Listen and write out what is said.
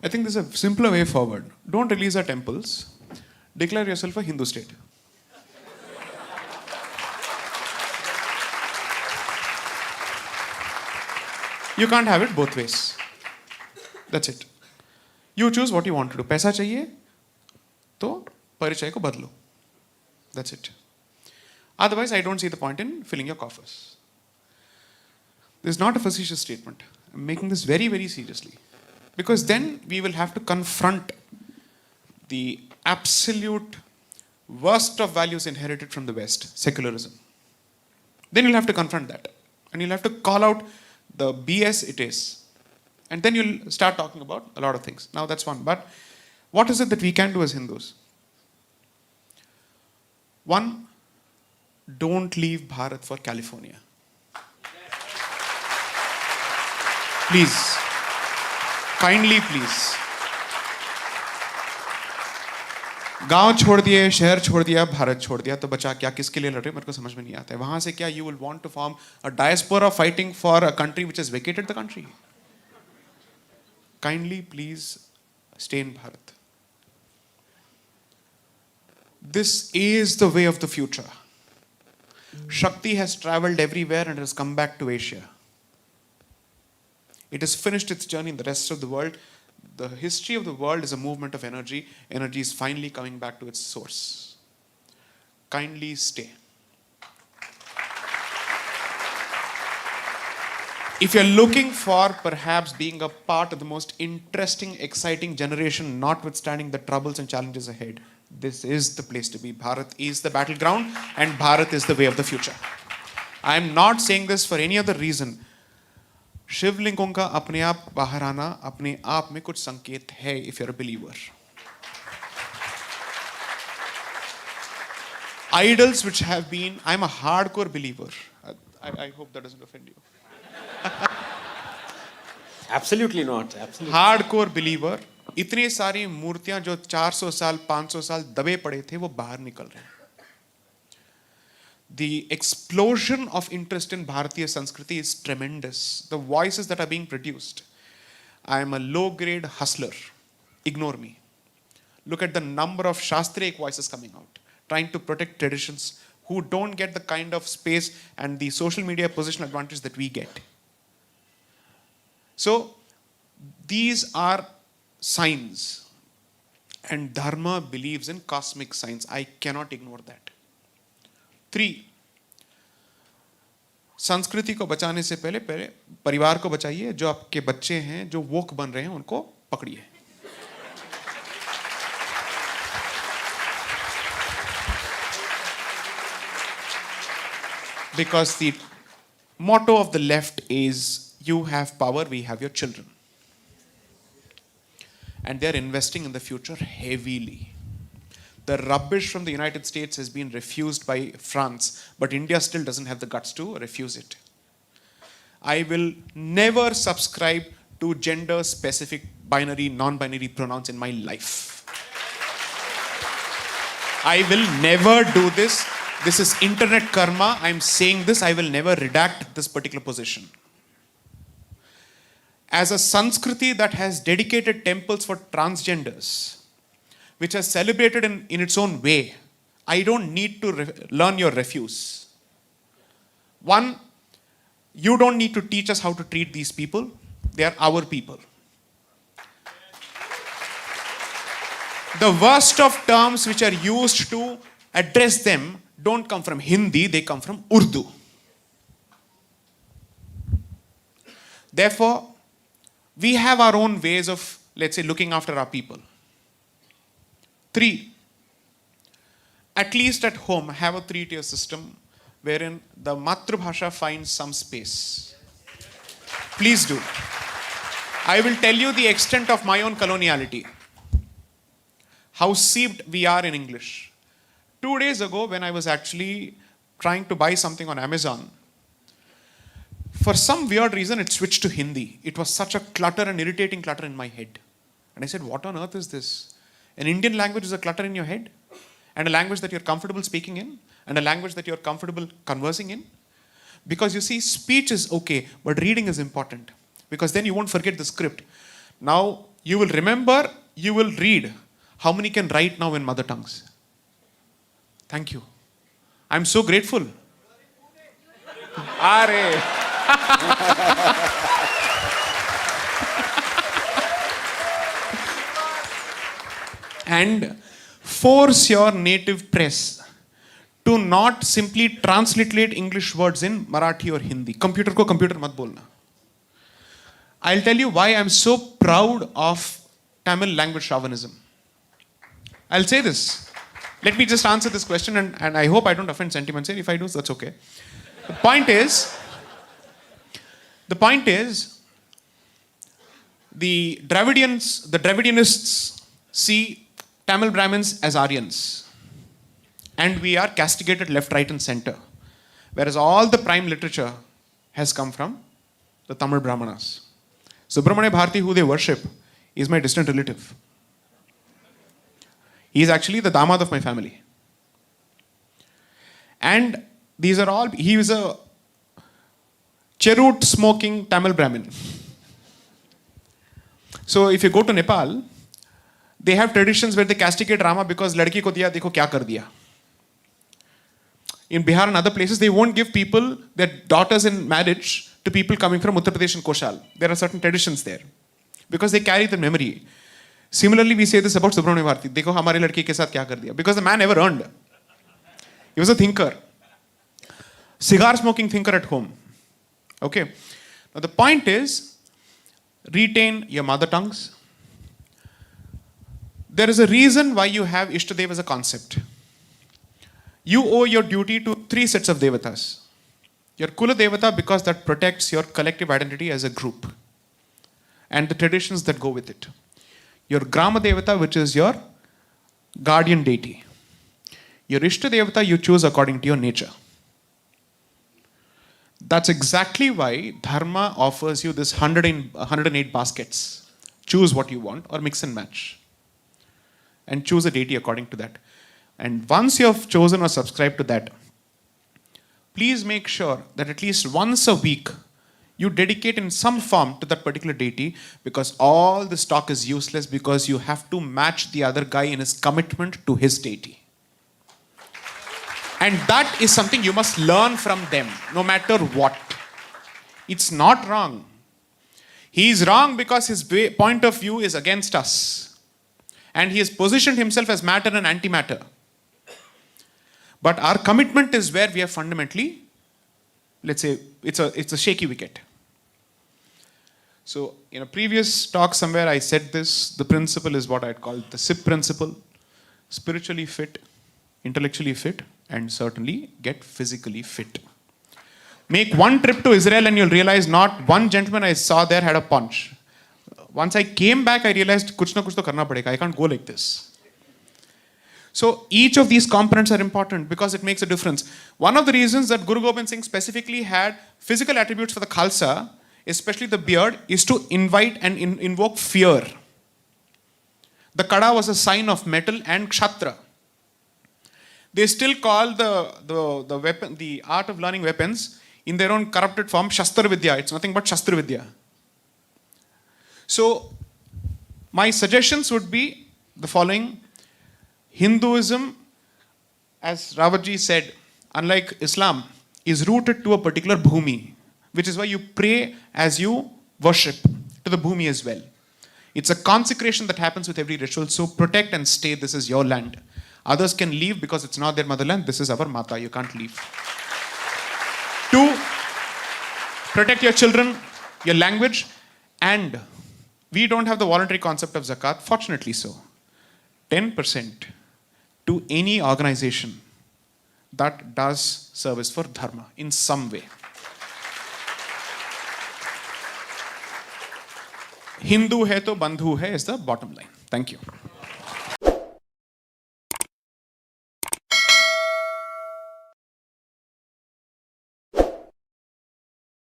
I think there's a simpler way forward. Don't release our temples. Declare yourself a Hindu state. You can't have it both ways. That's it. You choose what you want to do. पैसा चाहिए तो परिचय को बदलो. That's it. Otherwise, I don't see the point in filling your coffers. This is not a facetious statement. I'm making this very, very seriously. Because then we will have to confront the absolute worst of values inherited from the West, secularism. Then you'll have to confront that. And you'll have to call out the BS it is. And then you'll start talking about a lot of things. Now that's one. But what is it that we can do as Hindus? One, don't leave Bharat for California. Please. Kindly please. गांव छोड़ दिए, शहर छोड़ दिया, भारत छोड़ दिया, तो बचा क्या? किसके लिए लड़े? मेरे को समझ में नहीं आता है. वहां से क्या you will want to form a diaspora fighting for a country which has vacated the country? Kindly please stay in Bharat. This is the way of the future. Shakti has traveled everywhere and has come back to Asia. It has finished its journey in the rest of the world. The history of the world is a movement of energy. Energy is finally coming back to its source. Kindly stay. If you're looking for perhaps being a part of the most interesting, exciting generation, notwithstanding the troubles and challenges ahead, this is the place to be. Bharat is the battleground and Bharat is the way of the future. I'm not saying this for any other reason. शिवलिंगों का अपने आप बाहर आना अपने आप में कुछ संकेत है if you're a believer. Idols which have been, I'm a hardcore believer. I hope that doesn't offend you. Absolutely not. Absolutely. Hardcore believer. इतनी सारी मूर्तियां जो 400 साल 500 साल दबे पड़े थे वो बाहर निकल रहे हैं. The explosion of interest in Bharatiya Sanskriti is tremendous. The voices that are being produced. I am a low-grade hustler. Ignore me. Look at the number of Shastric voices coming out, trying to protect traditions, who don't get the kind of space and the social media position advantage that we get. So, these are signs. And Dharma believes in cosmic signs. I cannot ignore that. 3, संस्कृति को बचाने से पहले परिवार को बचाइए. जो आपके बच्चे हैं जो वोक बन रहे हैं उनको पकड़िए. Because the motto of the left is you have power, we have your children. And they're investing in the future heavily. The rubbish from the United States has been refused by France, but India still doesn't have the guts to refuse it. I will never subscribe to gender-specific binary, non-binary pronouns in my life. I will never do this. This is internet karma. I'm saying this. I will never redact this particular position. As a Sanskriti that has dedicated temples for transgenders, which has celebrated in its own way, I don't need to learn your refuse. One, you don't need to teach us how to treat these people. They are our people. The worst of terms which are used to address them don't come from Hindi, they come from Urdu. Therefore, we have our own ways of, let's say, looking after our people. 3, at least at home, have a 3-tier system wherein the Matrabhasha finds some space. Please do. I will tell you the extent of my own coloniality. How seeped we are in English. 2 days ago, when I was actually trying to buy something on Amazon, for some weird reason, it switched to Hindi. It was such a clutter and irritating clutter in my head. And I said, what on earth is this? An Indian language is a clutter in your head, and a language that you're comfortable speaking in, and a language that you're comfortable conversing in. Because you see, speech is okay, but reading is important. Because then you won't forget the script. Now, You will remember, you will read. How many can write now in mother tongues? Thank you. I'm so grateful. Are. And force your native press to not simply transliterate English words in Marathi or Hindi. Computer ko computer mat bolna. I'll tell you why I'm so proud of Tamil language chauvinism. I'll say this. Let me just answer this question, and I hope I don't offend sentiments here. If I do, that's okay. The point is, the Dravidianists see Tamil Brahmins as Aryans. And we are castigated left, right, and center. Whereas all the prime literature has come from the Tamil Brahmanas. Subramanya Bharati, who they worship, is my distant relative. He is actually the damad of my family. And these are all, he was a cherut smoking Tamil Brahmin. So if you go to Nepal, they have traditions where they castigate Rama because ladki ko diya, dekho kya kar diya. In Bihar and other places, they won't give people their daughters in marriage to people coming from Uttar Pradesh and Koshal. There are certain traditions there because they carry the memory. Similarly, we say this about Subramanya Bharati. Dekho hamare ladki ke saath kya kar diya. Because the man never earned. He was a thinker. Cigar smoking thinker at home. Okay. Now the point is, retain your mother tongues. There is a reason why you have Ishtadev as a concept. You owe your duty to 3 sets of devatas. Your Kula Devata, because that protects your collective identity as a group and the traditions that go with it. Your Grama Devata, which is your guardian deity. Your Ishta Devata, you choose according to your nature. That's exactly why Dharma offers you this 108 baskets. Choose what you want or mix and match. And choose a deity according to that. And once you have chosen or subscribed to that, please make sure that at least once a week you dedicate in some form to that particular deity, because all this talk is useless because you have to match the other guy in his commitment to his deity. And that is something you must learn from them, no matter what. It's not wrong. He is wrong because his point of view is against us. And he has positioned himself as matter and antimatter. But our commitment is where we are fundamentally, let's say, it's a shaky wicket. So in a previous talk somewhere I said this, the principle is what I'd call the SIP principle. Spiritually fit, intellectually fit, and certainly get physically fit. Make one trip to Israel and you'll realize not one gentleman I saw there had a punch. Once I came back, I realized kuch na kuch to karna padega. I can't go like this. So each of these components are important because it makes a difference. One of the reasons that Guru Gobind Singh specifically had physical attributes for the Khalsa, especially the beard, is to invite and invoke fear. The Kada was a sign of metal and Kshatra. They still call the weapon, the art of learning weapons, in their own corrupted form, Shastra Vidya. It's nothing but Shastra Vidya. So my suggestions would be the following. Hinduism, as Rawatji said, unlike Islam, is rooted to a particular bhumi, which is why you pray as you worship to the bhumi as well. It's a consecration that happens with every ritual, so protect and stay. This is your land. Others can leave because it's not their motherland. This is our Mata. You can't leave. 2, protect your children, your language, and we don't have the voluntary concept of zakat, fortunately so. 10% to any organization that does service for dharma in some way. Hindu hai to bandhu hai is the bottom line. Thank you.